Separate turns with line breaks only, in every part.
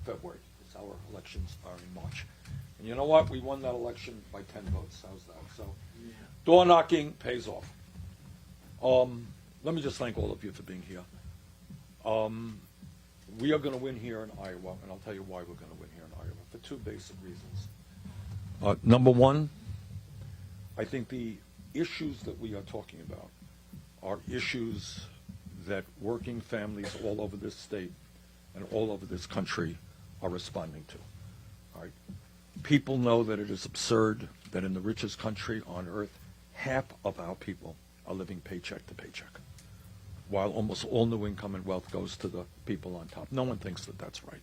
February, because our elections are in March. And you know what? We won that election by 10 votes. How's that? So, door knocking pays off. Let me just thank all of you for being here. We are going to win here in Iowa, and I'll tell you why we're going to win here in Iowa, for two basic reasons. Number one, I think the issues that we are talking about are issues that working families all over this state and all over this country are responding to. All right? People know that it is absurd that in the richest country on earth, half of our people are living paycheck to paycheck, while almost all new income and wealth goes to the people on top. No one thinks that that's right.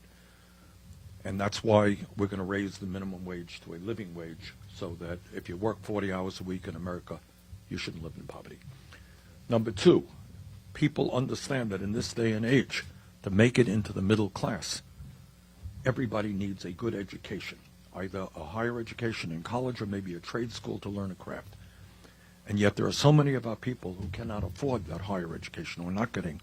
And that's why we're going to raise the minimum wage to a living wage, so that if you work 40 hours a week in America, you shouldn't live in poverty. Number two, people understand that in this day and age, to make it into the middle class, everybody needs a good education, either a higher education in college or maybe a trade school to learn a craft. And yet there are so many of our people who cannot afford that higher education, who are not getting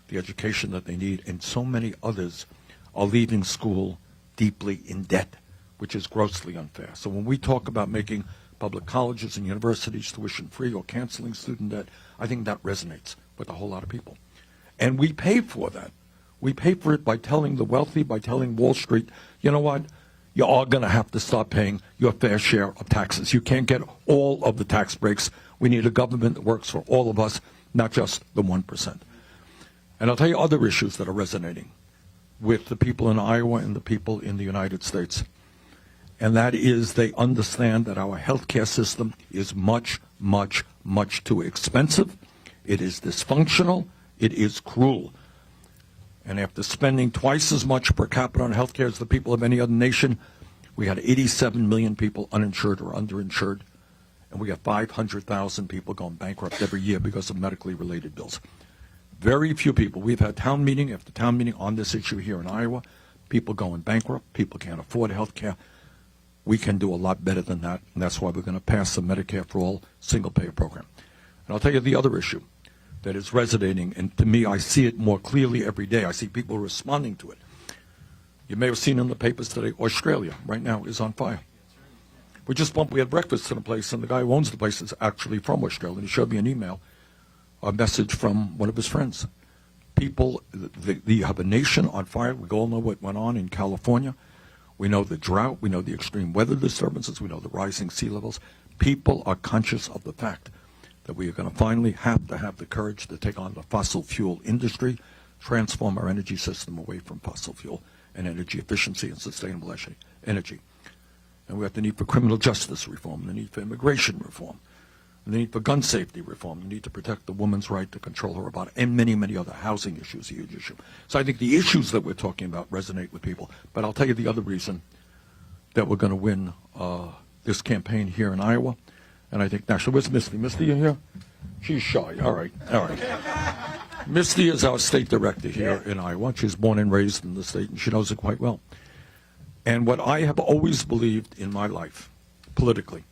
the education that they need, and so many others are leaving school deeply in debt, which is grossly unfair. So when we talk about making public colleges and universities tuition-free or canceling student debt, I think that resonates with a whole lot of people. And we pay for that. We pay for it by telling the wealthy, by telling Wall Street, you know what, you are going to have to start paying your fair share of taxes. You can't get all of the tax breaks. We need a government that works for all of us, not just the 1%. And I'll tell you other issues that are resonating with the people in Iowa and the people in the United States. And that is, they understand that our healthcare system is much, much, much too expensive. It is dysfunctional. It is cruel. And after spending twice as much per capita on healthcare as the people of any other nation, we had 87 million people uninsured or underinsured, and we have 500,000 people going bankrupt every year because of medically related bills. Very few people. We've had town meeting after town meeting on this issue here in Iowa. People going bankrupt. People can't afford health care. We can do a lot better than that, and that's why we're going to pass the Medicare for All single-payer program. And I'll tell you the other issue that is resonating, and to me, I see it more clearly every day. I see people responding to it. You may have seen in the papers today, Australia right now is on fire. We had breakfast in a place, and the guy who owns the place is actually from Australia. And he showed me an email, a message from one of his friends. People, you have a nation on fire. We all know what went on in California. We know the drought. We know the extreme weather disturbances. We know the rising sea levels. People are conscious of the fact that we are going to finally have to have the courage to take on the fossil fuel industry, transform our energy system away from fossil fuel and energy efficiency and sustainable energy. And we have the need for criminal justice reform, the need for immigration reform, the need for gun safety reform, the need to protect the woman's right to control her body, and many, many other housing issues, a huge issue. So I think the issues that we're talking about resonate with people. But I'll tell you the other reason that we're going to win this campaign here in Iowa. And I think nationally, where's Misty? Misty, you here? She's shy. All right. Misty is our state director here in Iowa. She's born and raised in the state, and she knows it quite well. And what I have always believed in my life, politically,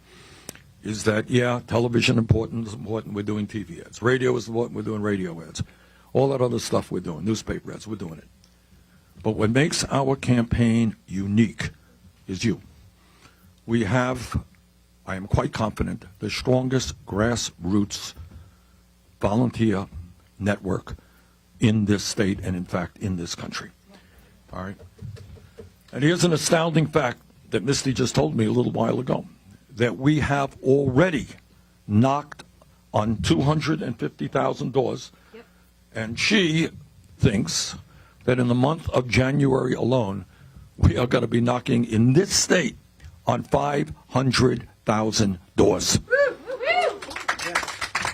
is that, yeah, television is important, we're doing TV ads. Radio is important, we're doing radio ads. All that other stuff we're doing, newspaper ads, we're doing it. But what makes our campaign unique is you. We have, I am quite confident, the strongest grassroots volunteer network in this state and, in fact, in this country. All right? And here's an astounding fact that Misty just told me a little while ago, that we have already knocked on 250,000 doors, and she thinks that in the month of January alone, we are going to be knocking in this state on 500,000 doors.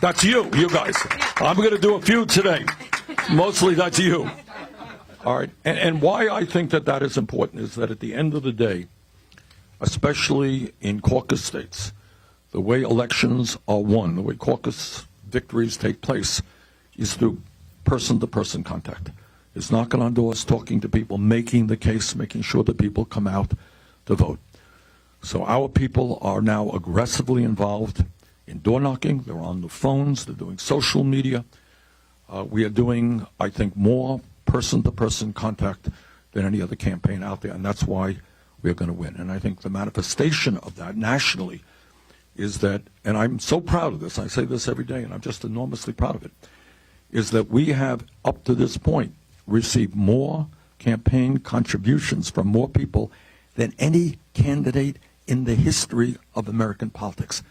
That's you guys. I'm going to do a few today. Mostly that's you. All right. And why I think that that is important is that at the end of the day, especially in caucus states, the way elections are won, the way caucus victories take place, is through person-to-person contact. It's knocking on doors, talking to people, making the case, making sure that people come out to vote. So our people are now aggressively involved in door knocking. They're on the phones. They're doing social media. We are doing, I think, more person-to-person contact than any other campaign out there, and that's why we're going to win. And I think the manifestation of that nationally is that, and I'm so proud of this, I say this every day, and I'm just enormously proud of it, is that we have, up to this point, received more campaign contributions from more people than any candidate in the history of American politics.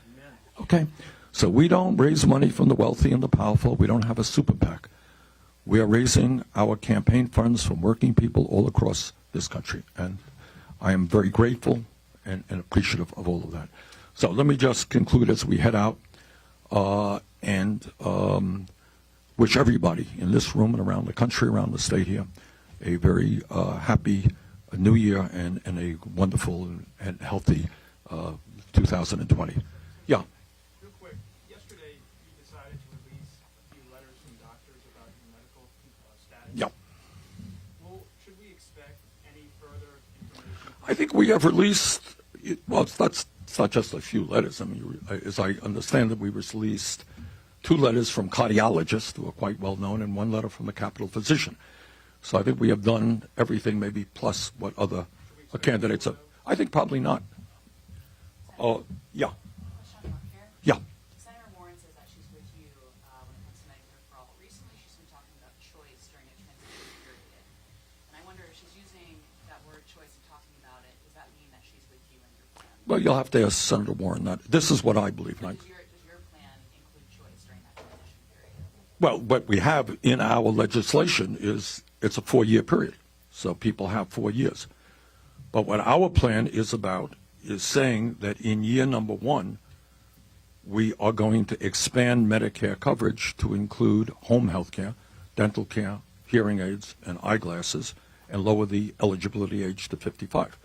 Okay? So we don't raise money from the wealthy and the powerful. We don't have a super PAC. We are raising our campaign funds from working people all across this country. And I am very grateful and appreciative of all of that. So let me just conclude as we head out and wish everybody in this room and around the country, around the state here, a very happy New Year and a wonderful and healthy 2020. Yeah.
Real quick, yesterday you decided to release a few letters from doctors about your medical status.
Yeah.
Well, should we expect any further information?
I think we have released, well, it's not just a few letters. I mean, as I understand it, we released 2 letters from cardiologists who are quite well known and 1 letter from a capital physician. So I think we have done everything, maybe plus what other candidates are. I think probably not. Yeah. Yeah.
Senator Warren says that she's with you when it comes to Medicare for All. Recently, she's been talking about choice during a transition period. And I wonder if she's using that word choice and talking about it, does that mean that she's with you and your plan?
Well, you'll have to ask Senator Warren that. This is what I believe.
Does your plan include choice during that transition period?
Well, what we have in our legislation is it's a 4-year period. So people have 4 years. But what our plan is about is saying that in year number 1, we are going to expand Medicare coverage to include home health care, dental care, hearing aids, and eyeglasses, and lower the eligibility age to 55.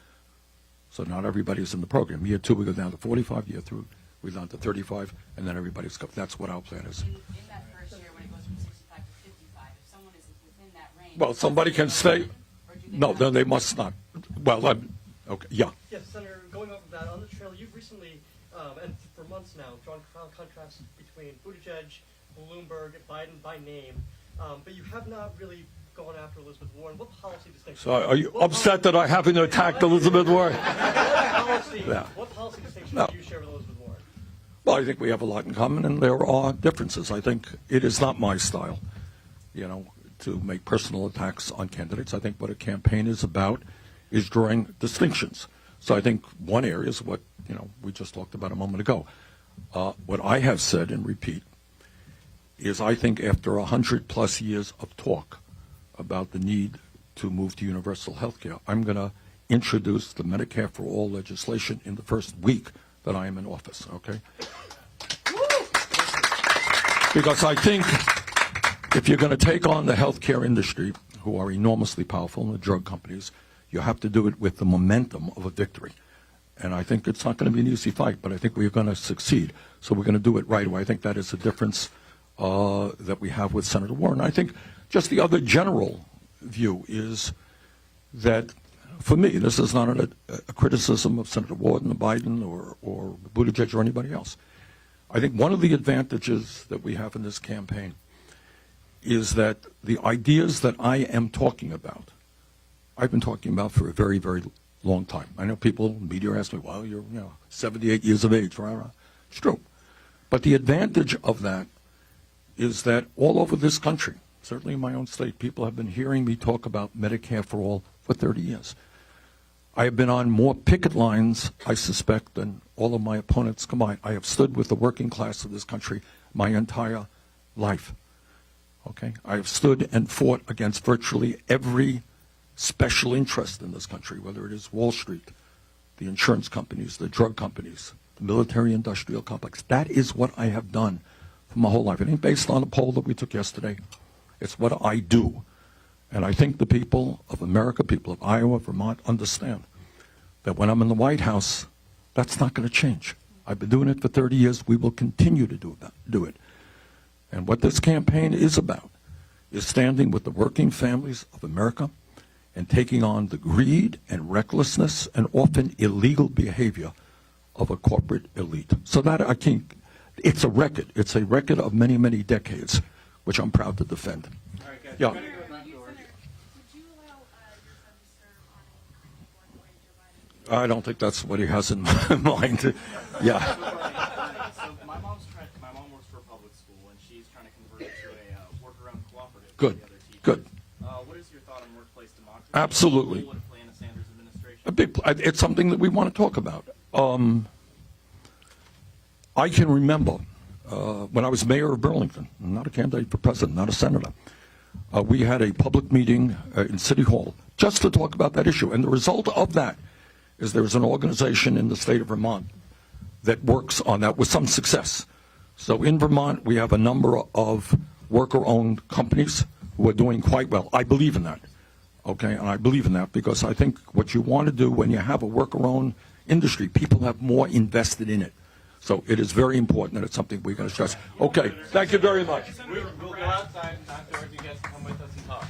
So not everybody's in the program. Year 2, we go down to 45. Year 3, we go down to 35, and then everybody's covered. That's what our plan is.
In that first year, when it goes from 65 to 55, if someone is within that range...
Well, somebody can say... No, then they must not. Well, okay, yeah.
Yes, Senator, going off of that, on the trail, you've recently, and for months now, drawn contrasts between Buttigieg, Bloomberg, and Biden by name, but you have not really gone after Elizabeth Warren. What policy distinction?
So are you upset that I haven't attacked Elizabeth Warren?
What policy distinction
No.
do you share with Elizabeth Warren?
Well, I think we have a lot in common, and there are differences. I think it is not my style, to make personal attacks on candidates. I think what a campaign is about is drawing distinctions. So I think one area is what, we just talked about a moment ago. What I have said and repeat is I think after 100+ years of talk about the need to move to universal health care, I'm going to introduce the Medicare for All legislation in the first week that I am in office, okay? Because I think if you're going to take on the healthcare industry, who are enormously powerful, and the drug companies, you have to do it with the momentum of a victory. And I think it's not going to be an easy fight, but I think we're going to succeed. So we're going to do it right away. I think that is the difference that we have with Senator Warren. I think just the other general view is that, for me, this is not a criticism of Senator Warren or Biden or Buttigieg or anybody else. I think one of the advantages that we have in this campaign is that the ideas that I am talking about, I've been talking about for a very, very long time. I know people, media ask me, well, you're 78 years of age. It's true. But the advantage of that is that all over this country, certainly in my own state, people have been hearing me talk about Medicare for All for 30 years. I have been on more picket lines, I suspect, than all of my opponents combined. I have stood with the working class of this country my entire life. Okay? I have stood and fought against virtually every special interest in this country, whether it is Wall Street, the insurance companies, the drug companies, the military-industrial complex. That is what I have done for my whole life. It ain't based on a poll that we took yesterday. It's what I do. And I think the people of America, people of Iowa, Vermont, understand that when I'm in the White House, that's not going to change. I've been doing it for 30 years. We will continue to do it. And what this campaign is about is standing with the working families of America and taking on the greed and recklessness and often illegal behavior of a corporate elite. So that it's a record. It's a record of many, many decades, which I'm proud to defend.
All right, guys.
Yeah.
We're gonna go back to
Senator,
Oregon.
would you allow your son to
I don't think that's what he has in mind. Yeah.
So my mom works for a public school, and she's trying to convert it to a worker-owned cooperative.
Good.
With the other teachers.
Good.
What is your thought on workplace democracy?
Absolutely.
What would it play in the Sanders administration?
It's something that we want to talk about. I can remember when I was mayor of Burlington, not a candidate for president, not a senator. We had a public meeting in City Hall just to talk about that issue. And the result of that is there's an organization in the state of Vermont that works on that with some success. So in Vermont, we have a number of worker-owned companies who are doing quite well. I believe in that. Okay, and I believe in that because I think what you want to do when you have a worker-owned industry, people have more invested in it. So it is very important that it's something we're going to stress. Okay, thank you very much.
We'll go outside and talk to her. You guys can come with us and talk.